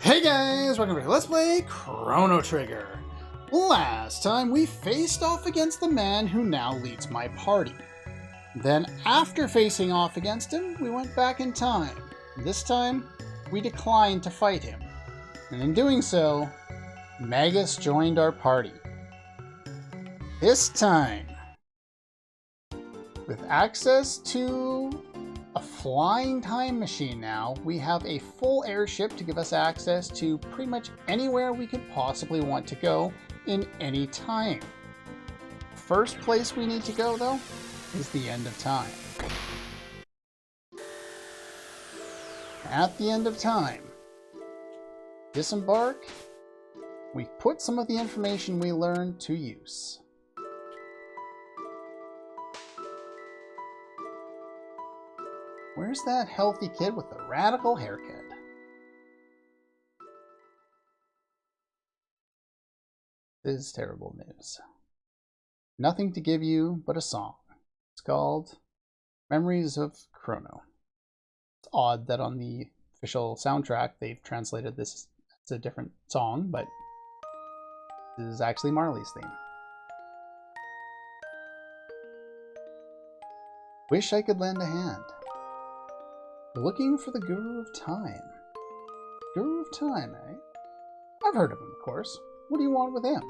Hey guys, welcome back to Let's Play Chrono Trigger. Last time we faced off against the man who now leads my party. Then after facing off against him, we went back in time. This time, we declined to fight him. And in doing so, Magus joined our party. This time, with access to a flying time machine now, we have a full airship to give us access to pretty much anywhere we could possibly want to go in any time. First place we need to go, though, is the end of time. At the end of time, disembark, we put some of the information we learned to use. Where's that healthy kid with the radical haircut? This is terrible news. Nothing to give you but a song. It's called Memories of Chrono. It's odd that on the official soundtrack they've translated this as a different song, but this is actually Marley's theme. Wish I could lend a hand. We're looking for the Guru of Time. Guru of Time, eh? I've heard of him, of course. What do you want with him?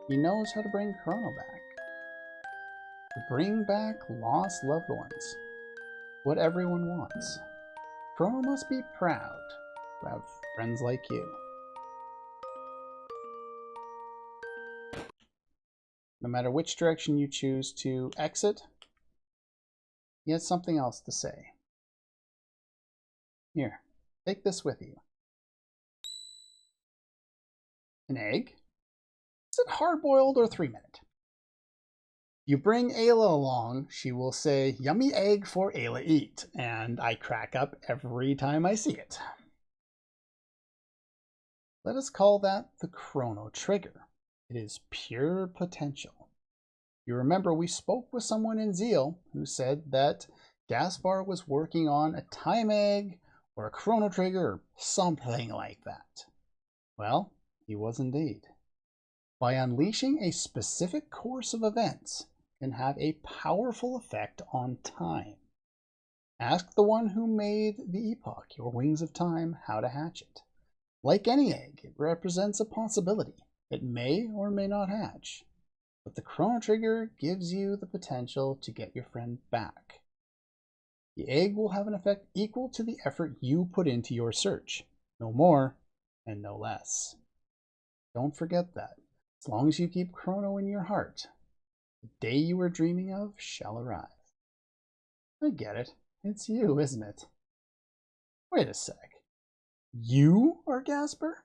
He knows how to bring Chrono back. To bring back lost loved ones. What everyone wants. Chrono must be proud to have friends like you. No matter which direction you choose to exit, he has something else to say. Here, take this with you. An egg? Is it hard-boiled or 3-minute? You bring Ayla along, she will say, "Yummy egg for Ayla eat," and I crack up every time I see it. Let us call that the Chrono Trigger. It is pure potential. You remember we spoke with someone in Zeal who said that Gaspar was working on a time egg or a Chrono Trigger, or something like that. Well, he was indeed. By unleashing a specific course of events can have a powerful effect on time. Ask the one who made the epoch, your Wings of Time, how to hatch it. Like any egg, it represents a possibility. It may or may not hatch. But the Chrono Trigger gives you the potential to get your friend back. The egg will have an effect equal to the effort you put into your search. No more and no less. Don't forget that. As long as you keep Chrono in your heart, the day you were dreaming of shall arrive. I get it. It's you, isn't it? Wait a sec. You are Gaspar?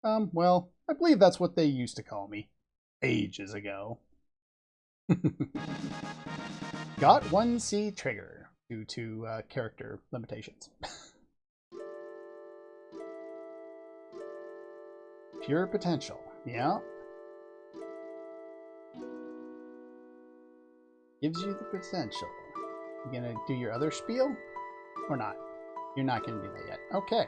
Well, I believe that's what they used to call me. Ages ago. Got 1C trigger due to character limitations. Pure potential, yeah. Gives you the potential. You gonna do your other spiel? Or not? You're not gonna do that yet. Okay.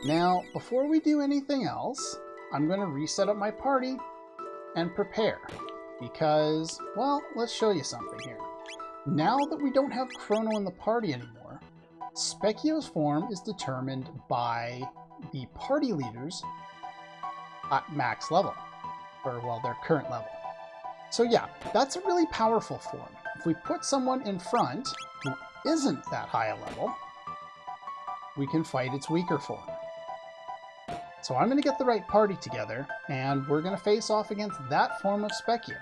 Now, before we do anything else, I'm gonna reset up my party and prepare. Because, well, let's show you something here. Now that we don't have Chrono in the party anymore, Specchio's form is determined by the party leaders at max level, or, well, their current level. So yeah, that's a really powerful form. If we put someone in front who isn't that high a level, we can fight its weaker form. So I'm going to get the right party together, and we're going to face off against that form of Specchio.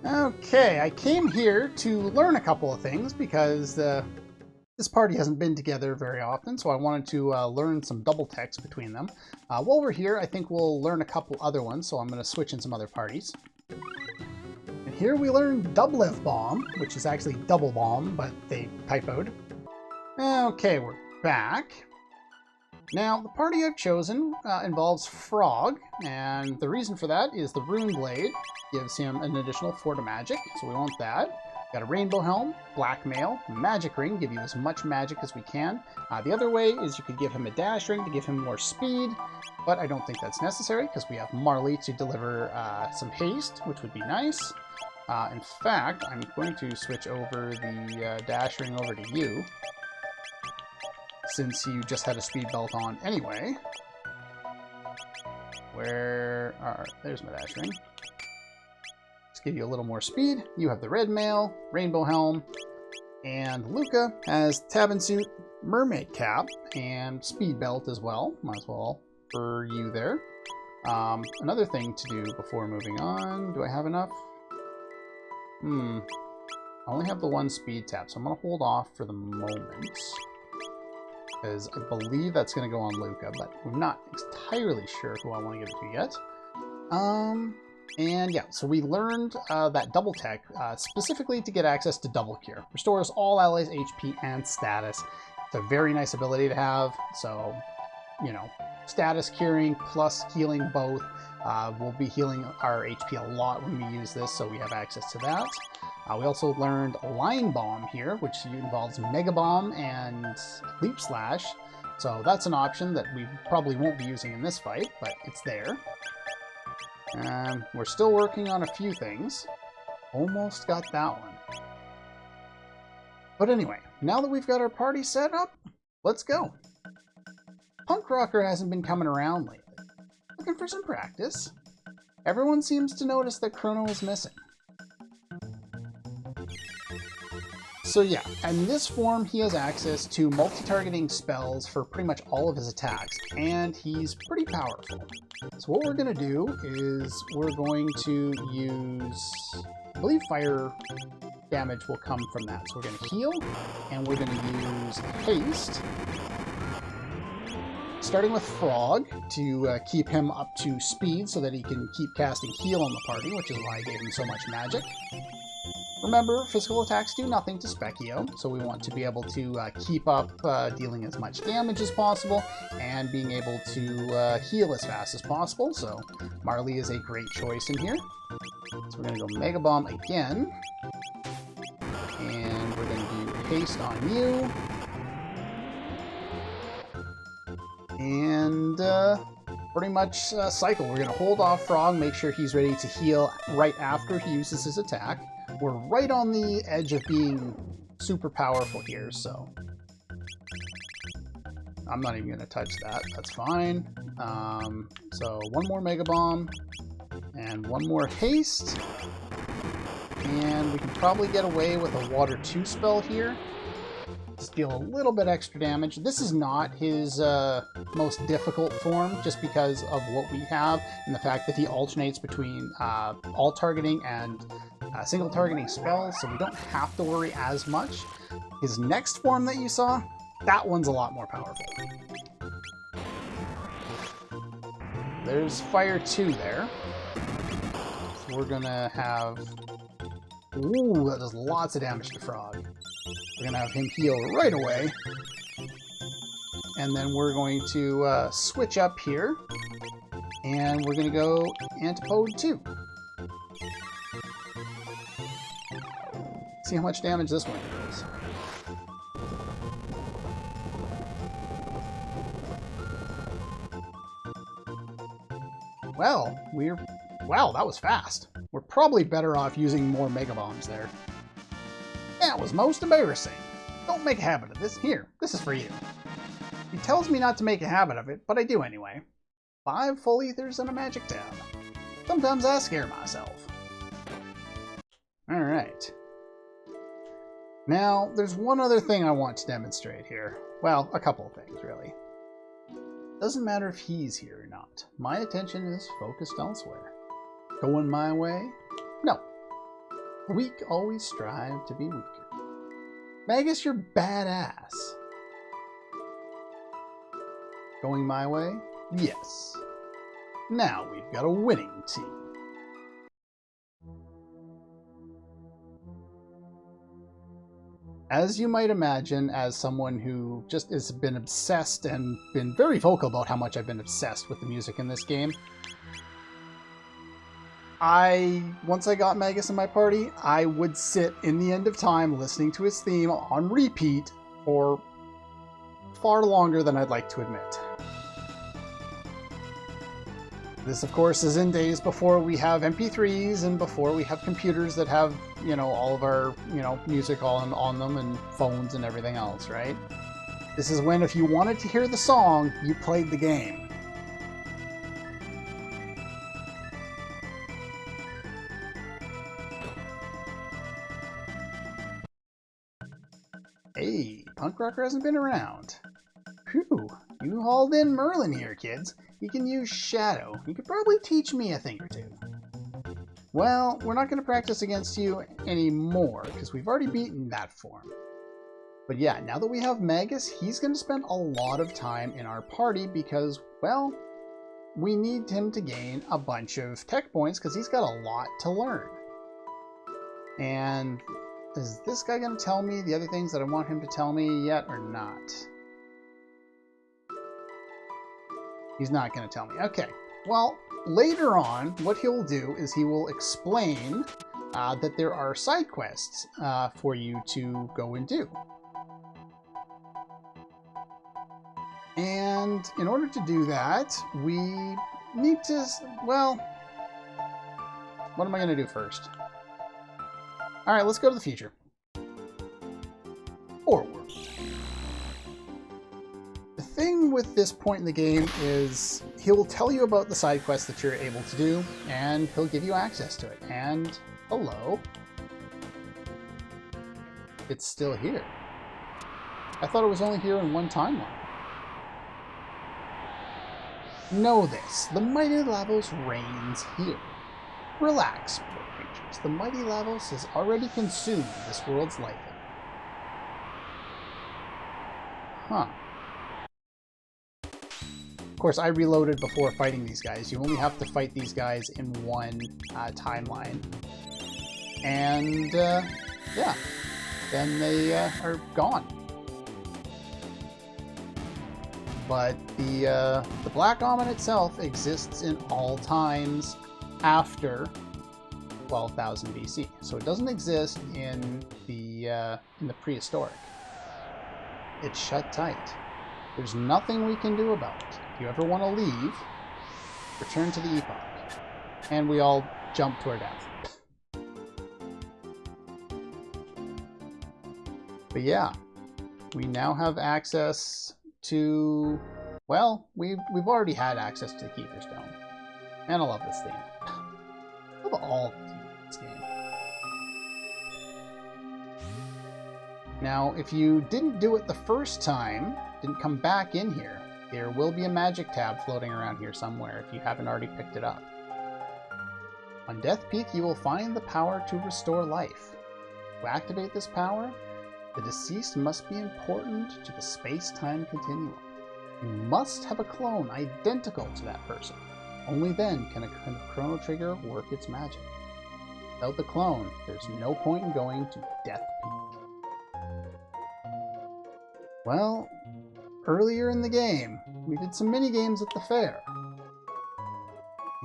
Okay, I came here to learn a couple of things because this party hasn't been together very often, so I wanted to learn some double text between them. While we're here, I think we'll learn a couple other ones, so I'm going to switch in some other parties. And here we learn Doubleth Bomb, which is actually Double Bomb, but they typoed. Okay, we're back. Now, the party I've chosen involves Frog, and the reason for that is the Rune Blade gives him an additional 4 to magic, so we want that. Got a rainbow helm, blackmail, magic ring, give you as much magic as we can. The other way is you could give him a dash ring to give him more speed, but I don't think that's necessary because we have Marley to deliver some haste, which would be nice. In fact, I'm going to switch over the dash ring over to you, since you just had a speed belt on anyway. There's my dash ring. Let's give you a little more speed. You have the red mail, rainbow helm, and Luca has Tabin suit, mermaid cap, and speed belt as well. Might as well for you there. Another thing to do before moving on. Do I have enough? I only have the one speed tap, so I'm going to hold off for the moment, because I believe that's going to go on Luca, but I'm not entirely sure who I want to give it to yet. And yeah, so we learned that double tech specifically to get access to double cure. Restores all allies' HP and status. It's a very nice ability to have, so, you know, status curing plus healing both. We'll be healing our HP a lot when we use this, so we have access to that. We also learned Line Bomb here, which involves Mega Bomb and Leap Slash. So that's an option that we probably won't be using in this fight, but it's there. We're still working on a few things. Almost got that one. But anyway, now that we've got our party set up, let's go. Punk Rocker hasn't been coming around lately. Looking for some practice. Everyone seems to notice that Chrono is missing. So yeah, in this form he has access to multi-targeting spells for pretty much all of his attacks, and he's pretty powerful. So what we're going to do is we're going to use, I believe fire damage will come from that. So we're going to heal, and we're going to use haste, starting with Frog to keep him up to speed so that he can keep casting heal on the party, which is why I gave him so much magic. Remember, physical attacks do nothing to Specchio, so we want to be able to keep up dealing as much damage as possible and being able to heal as fast as possible, so Marley is a great choice in here. So we're going to go Mega Bomb again, and we're going to do haste on you, and pretty much cycle. We're going to hold off Frog, make sure he's ready to heal right after he uses his attack. We're right on the edge of being super powerful here, so I'm not even going to touch that. That's fine. So one more Mega Bomb and one more haste, and we can probably get away with a Water 2 spell here. Just deal a little bit extra damage. This is not his most difficult form, just because of what we have and the fact that he alternates between all targeting and single targeting spells, so we don't have to worry as much. His next form that you saw, that one's a lot more powerful. There's Fire 2 there. So we're gonna have... Ooh, that does lots of damage to Frog. We're gonna have him heal right away. And then we're going to switch up here, and we're gonna go Antipode 2. See how much damage this one does. Well, wow, that was fast. We're probably better off using more Mega Bombs there. That was most embarrassing. Don't make a habit of this. Here, this is for you. He tells me not to make a habit of it, but I do anyway. 5 full ethers and a magic tab. Sometimes I scare myself. Alright. Now, there's one other thing I want to demonstrate here. Well, a couple of things, really. Doesn't matter if he's here or not. My attention is focused elsewhere. Going my way? No. The weak always strive to be weaker. Magus, you're badass. Going my way? Yes. Now we've got a winning team. As you might imagine, as someone who just has been obsessed and been very vocal about how much I've been obsessed with the music in this game, once I got Magus in my party, I would sit in the end of time listening to his theme on repeat for far longer than I'd like to admit. This, of course, is in days before we have MP3s and before we have computers that have, you know, all of our, you know, music on them and phones and everything else, right? This is when if you wanted to hear the song, you played the game. Hey, Punk Rocker hasn't been around. Phew, you hauled in Merlin here, kids. He can use Shadow. He could probably teach me a thing or two. Well, we're not going to practice against you anymore, because we've already beaten that form. But yeah, now that we have Magus, he's going to spend a lot of time in our party because, well, we need him to gain a bunch of tech points because he's got a lot to learn. And is this guy going to tell me the other things that I want him to tell me yet or not? He's not going to tell me. Okay. Well, later on, what he'll do is he will explain that there are side quests for you to go and do. And in order to do that, we need to, well, what am I going to do first? All right, let's go to the future. Forward. The thing with this point in the game is he'll tell you about the side quests that you're able to do, and he'll give you access to it. And hello. It's still here. I thought it was only here in one timeline. Know this, the mighty Lavos reigns here. Relax, poor creatures. The mighty Lavos has already consumed this world's life. Huh. Of course, I reloaded before fighting these guys. You only have to fight these guys in one timeline. And, yeah. Then they are gone. But the Black Omen itself exists in all times after 12,000 BC. So it doesn't exist in the prehistoric. It's shut tight. There's nothing we can do about it. If you ever want to leave, return to the Epoch. And we all jump to our death. But yeah, we now have access to, well, we've already had access to the Kiefer Stone. And I love this theme. I love all the themes in this game. Now, if you didn't do it the first time, didn't come back in here, there will be a magic tab floating around here somewhere if you haven't already picked it up. On Death Peak, you will find the power to restore life. To activate this power, the deceased must be important to the space-time continuum. You must have a clone identical to that person. Only then can a Chrono Trigger work its magic. Without the clone, there's no point in going to Death Peak. Well, earlier in the game, we did some mini-games at the fair.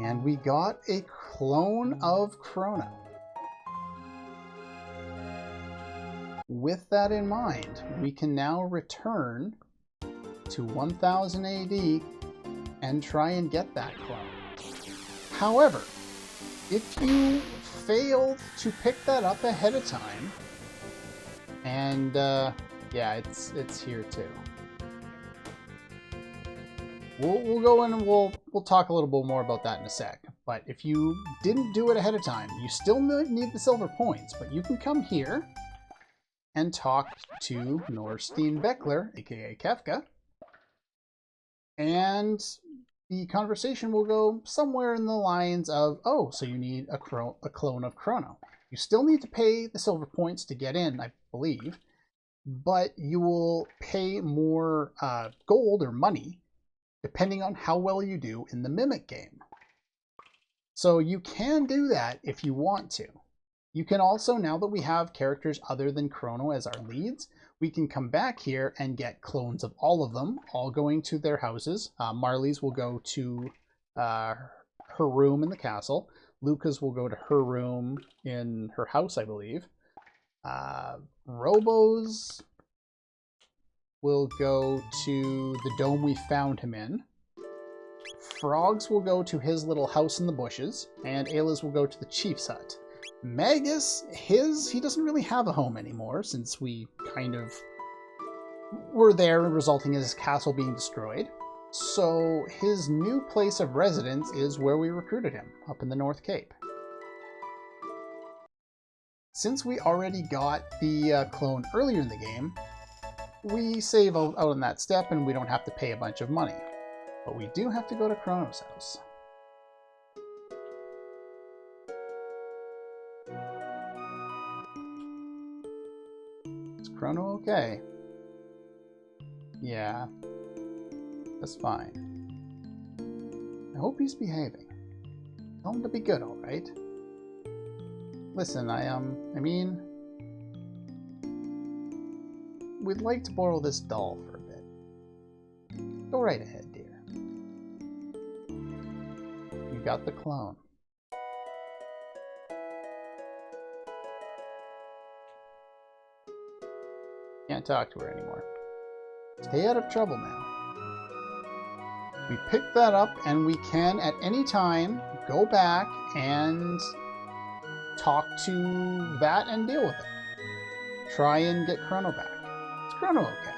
And we got a clone of Chrono. With that in mind, we can now return to 1000 AD and try and get that clone. However, if you failed to pick that up ahead of time, and yeah, it's here too. We'll go in and we'll talk a little bit more about that in a sec. But if you didn't do it ahead of time, you still need the silver points, but you can come here and talk to Norstein Beckler, aka Kefka, and the conversation will go somewhere in the lines of, oh, so you need a clone of Chrono. You still need to pay the silver points to get in, I believe, but you will pay more gold or money depending on how well you do in the Mimic game. So you can do that if you want to. You can also, now that we have characters other than Chrono as our leads, we can come back here and get clones of all of them, all going to their houses. Marley's will go to her room in the castle. Luca's will go to her room in her house, I believe. Robo's will go to the dome we found him in. Frog's will go to his little house in the bushes, and Ayla's will go to the chief's hut. Magus, he doesn't really have a home anymore, since we kind of were there, resulting in his castle being destroyed. So his new place of residence is where we recruited him, up in the North Cape. Since we already got the clone earlier in the game, we save out on that step and we don't have to pay a bunch of money. But we do have to go to Chrono's house. Is Chrono okay? Yeah, that's fine. I hope he's behaving. Tell him to be good, alright? Listen, I mean, we'd like to borrow this doll for a bit. Go right ahead, dear. You got the clone. Can't talk to her anymore. Stay out of trouble now. We picked that up and we can at any time go back and talk to that and deal with it. Try and get Chrono back. Is Chrono okay?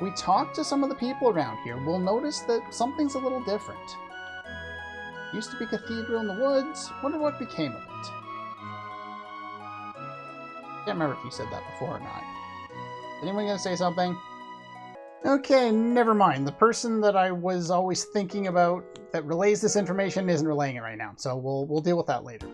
We talked to some of the people around here. We'll notice that something's a little different. Used to be cathedral in the woods. Wonder what became of it. Can't remember if you said that before or not. Anyone gonna say something? Okay, never mind. The person that I was always thinking about that relays this information isn't relaying it right now, so we'll deal with that later.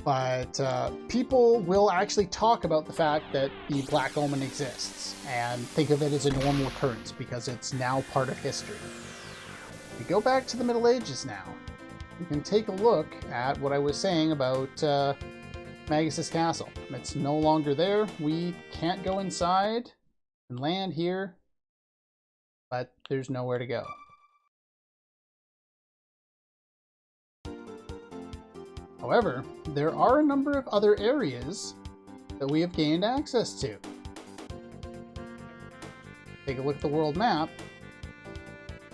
But people will actually talk about the fact that the Black Omen exists and think of it as a normal occurrence because it's now part of history. We go back to the Middle Ages now. You can take a look at what I was saying about Magus' castle. It's no longer there. We can't go inside and land here, but there's nowhere to go. However, there are a number of other areas that we have gained access to. Take a look at the world map.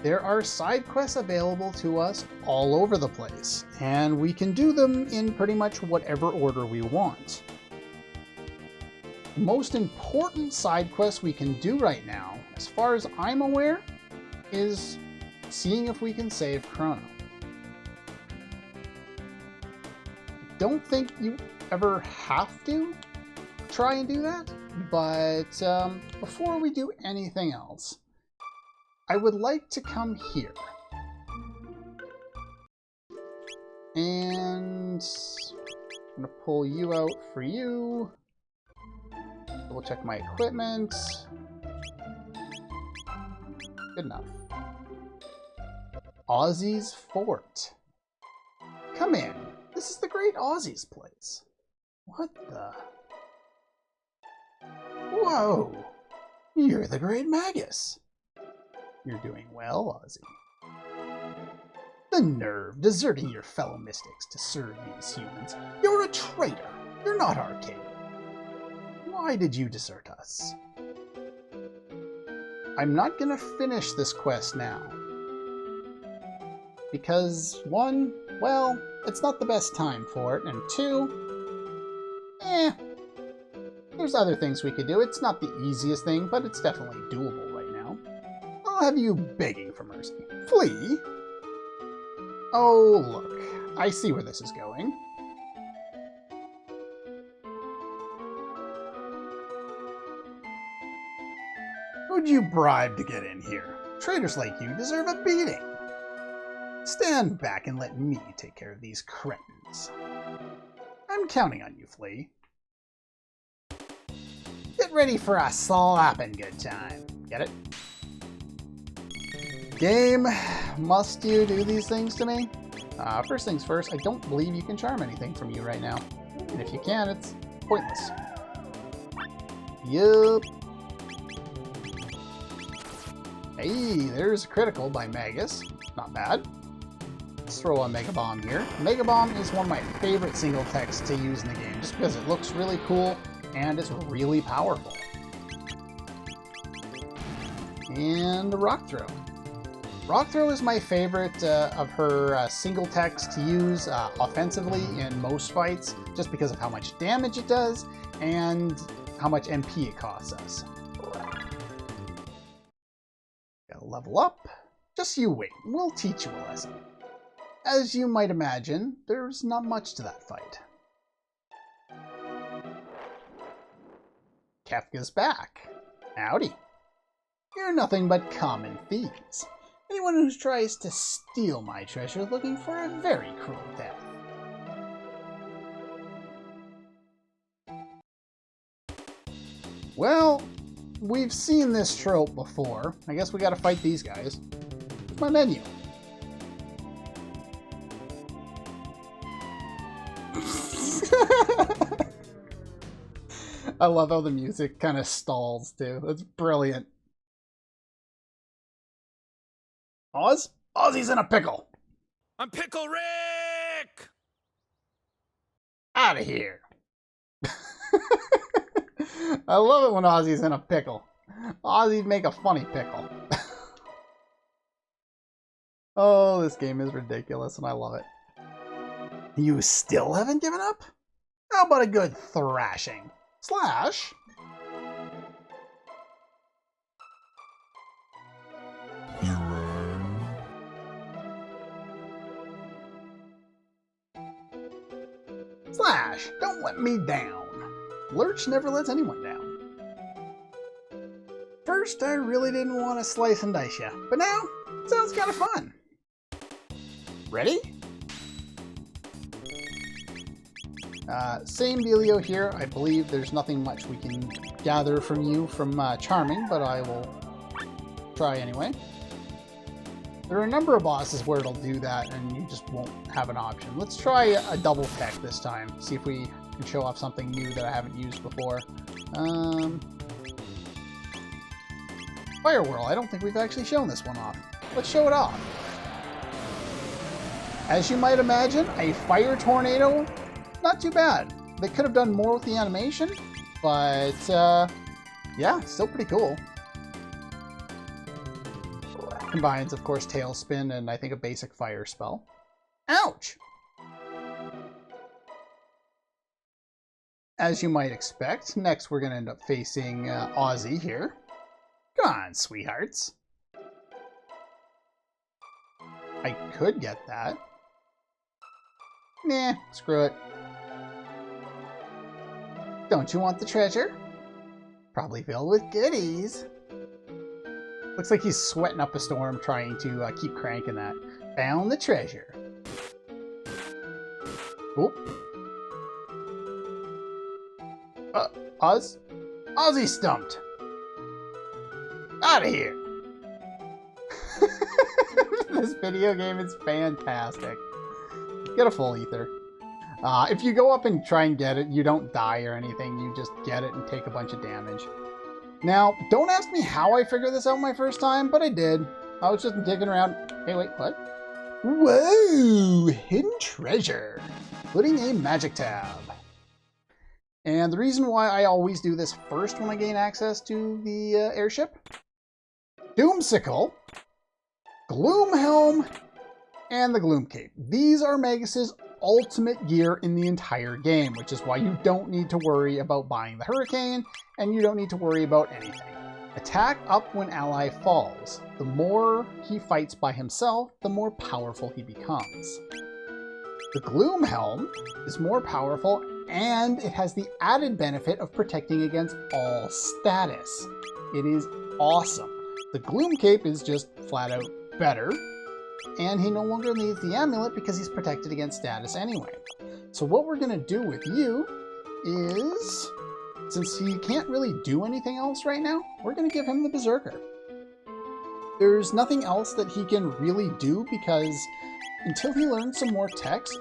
There are side quests available to us all over the place, and we can do them in pretty much whatever order we want. The most important side quest we can do right now, as far as I'm aware, is seeing if we can save Chrono. Don't think you ever have to try and do that, but before we do anything else, I would like to come here. And I'm going to pull you out for you. Double check my equipment. Good enough. Ozzy's Fort. Come in. This is the great Ozzy's place. What the? Whoa! You're the great Magus. You're doing well, Ozzy. The nerve, deserting your fellow mystics to serve these humans. You're a traitor. You're not our king. Why did you desert us? I'm not gonna finish this quest now. Because, one, well, it's not the best time for it, and two, there's other things we could do. It's not the easiest thing, but it's definitely doable right now. I'll have you begging for mercy. Flee? Oh, look. I see where this is going. Who'd you bribe to get in here? Traitors like you deserve a beating. Stand back and let me take care of these cretins. I'm counting on you, Flea. Get ready for a slapping good time. Get it? Game, must you do these things to me? First things first, I don't believe you can charm anything from you right now. And if you can, it's pointless. Yup. Hey, there's a critical by Magus. Not bad. Let's throw a Mega Bomb here. Mega Bomb is one of my favorite single techs to use in the game, just because it looks really cool and it's really powerful. And Rock Throw. Rock Throw is my favorite of her single techs to use offensively in most fights, just because of how much damage it does and how much MP it costs us. Gotta level up. Just you wait, we'll teach you a lesson. As you might imagine, there's not much to that fight. Kefka's back. Howdy. You're nothing but common thieves. Anyone who tries to steal my treasure is looking for a very cruel death. Well, we've seen this trope before. I guess we gotta fight these guys. Where's my menu? I love how the music kind of stalls too. That's brilliant. Oz? Ozzy's in a pickle. I'm Pickle Rick! Out of here. I love it when Ozzy's in a pickle. Ozzy'd make a funny pickle. Oh, this game is ridiculous and I love it. You still haven't given up? How about a good thrashing? Slash? Slash, don't let me down. Lurch never lets anyone down. First, I really didn't want to slice and dice ya, but now, it sounds kind of fun. Ready? Same dealio here. I believe there's nothing much we can gather from you from Charming, but I will try anyway. There are a number of bosses where it'll do that and you just won't have an option. Let's try a double tech this time. See if we can show off something new that I haven't used before. Fire Whirl. I don't think we've actually shown this one off. Let's show it off. As you might imagine, a fire tornado, not too bad. They could have done more with the animation, but yeah, still pretty cool. Combines, of course, Tailspin and I think a basic fire spell. Ouch! As you might expect, next we're going to end up facing Ozzy here. Come on, sweethearts. I could get that. Nah, screw it. Don't you want the treasure? Probably filled with goodies. Looks like he's sweating up a storm trying to keep cranking that. Found the treasure. Oop. Oz? Ozzy stumped. Out of here. This video game is fantastic. Get a full ether. If you go up and try and get it, you don't die or anything. You just get it and take a bunch of damage. Now, don't ask me how I figured this out my first time, but I did. I was just digging around. Hey, wait, what? Whoa! Hidden treasure. Putting a magic tab. And the reason why I always do this first when I gain access to the airship. Doomsicle, Gloom Helm, and the Gloom Cape. These are Magus's ultimate gear in the entire game, which is why you don't need to worry about buying the Hurricane, and you don't need to worry about anything. Attack up when ally falls. The more he fights by himself, the more powerful he becomes. The Gloom Helm is more powerful, and it has the added benefit of protecting against all status. It is awesome. The Gloom Cape is just flat out better, and he no longer needs the amulet because he's protected against status anyway. So what we're going to do with you is, since he can't really do anything else right now, we're going to give him the Berserker. There's nothing else that he can really do because until he learns some more techs,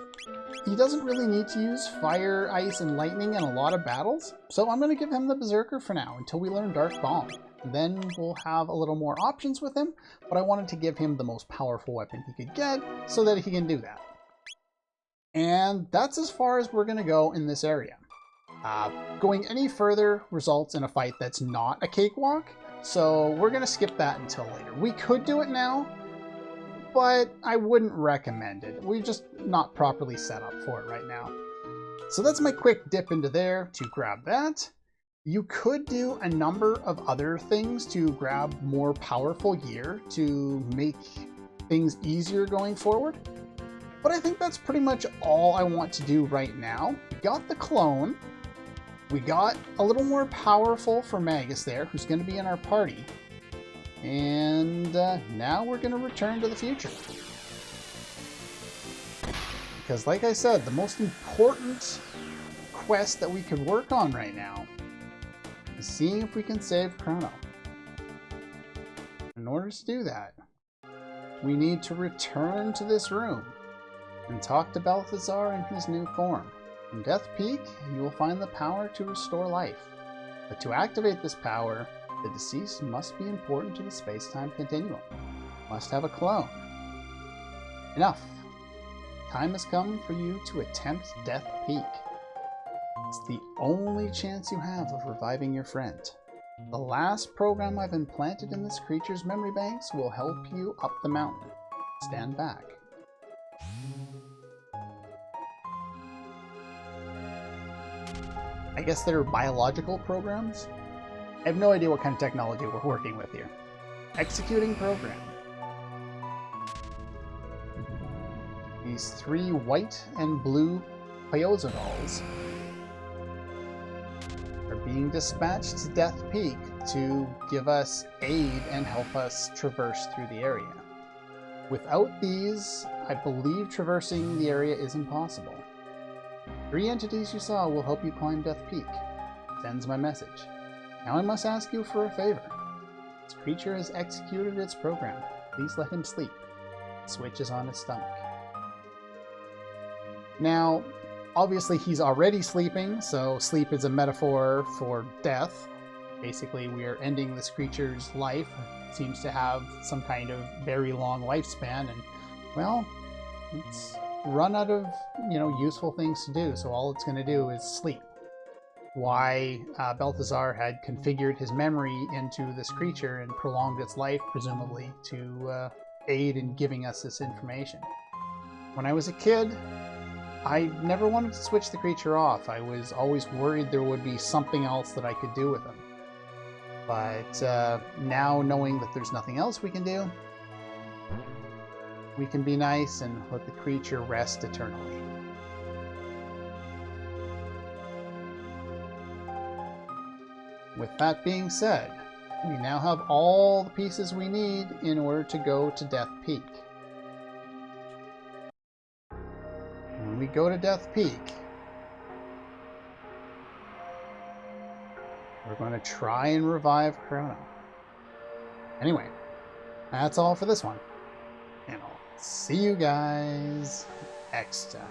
he doesn't really need to use fire, ice, and lightning in a lot of battles. So I'm going to give him the Berserker for now until we learn Dark Bomb. Then we'll have a little more options with him, but I wanted to give him the most powerful weapon he could get so that he can do that. And that's as far as we're going to go in this area. Going any further results in a fight that's not a cakewalk, so we're going to skip that until later. We could do it now, but I wouldn't recommend it. We're just not properly set up for it right now. So that's my quick dip into there to grab that. You could do a number of other things to grab more powerful gear to make things easier going forward. But I think that's pretty much all I want to do right now. We got the clone. We got a little more powerful for Magus there, who's going to be in our party. And now we're going to return to the future. Because like I said, the most important quest that we could work on right now is seeing if we can save Chrono. In order to do that, we need to return to this room and talk to Balthazar in his new form. In Death Peak, you will find the power to restore life. But to activate this power, the deceased must be important to the space-time continuum. Must have a clone. Enough. Time has come for you to attempt Death Peak. It's the only chance you have of reviving your friend. The last program I've implanted in this creature's memory banks will help you up the mountain. Stand back. I guess they're biological programs? I have no idea what kind of technology we're working with here. Executing program. These 3 white and blue Pyozo dolls are being dispatched to Death Peak to give us aid and help us traverse through the area. Without these, I believe traversing the area is impossible. 3 entities you saw will help you climb Death Peak. Sends my message. Now I must ask you for a favor. This creature has executed its program. Please let him sleep. Switch is on his stomach. Now, obviously he's already sleeping, so sleep is a metaphor for death. Basically, we are ending this creature's life. It seems to have some kind of very long lifespan, and, well, it's run out of, useful things to do, so all it's going to do is sleep. Why Balthazar had configured his memory into this creature and prolonged its life, presumably, to aid in giving us this information. When I was a kid, I never wanted to switch the creature off. I was always worried there would be something else that I could do with him. But now, knowing that there's nothing else we can do, we can be nice and let the creature rest eternally. With that being said, we now have all the pieces we need in order to go to Death Peak. When we go to Death Peak, we're going to try and revive Chrono. Anyway, that's all for this one. And I'll see you guys next time.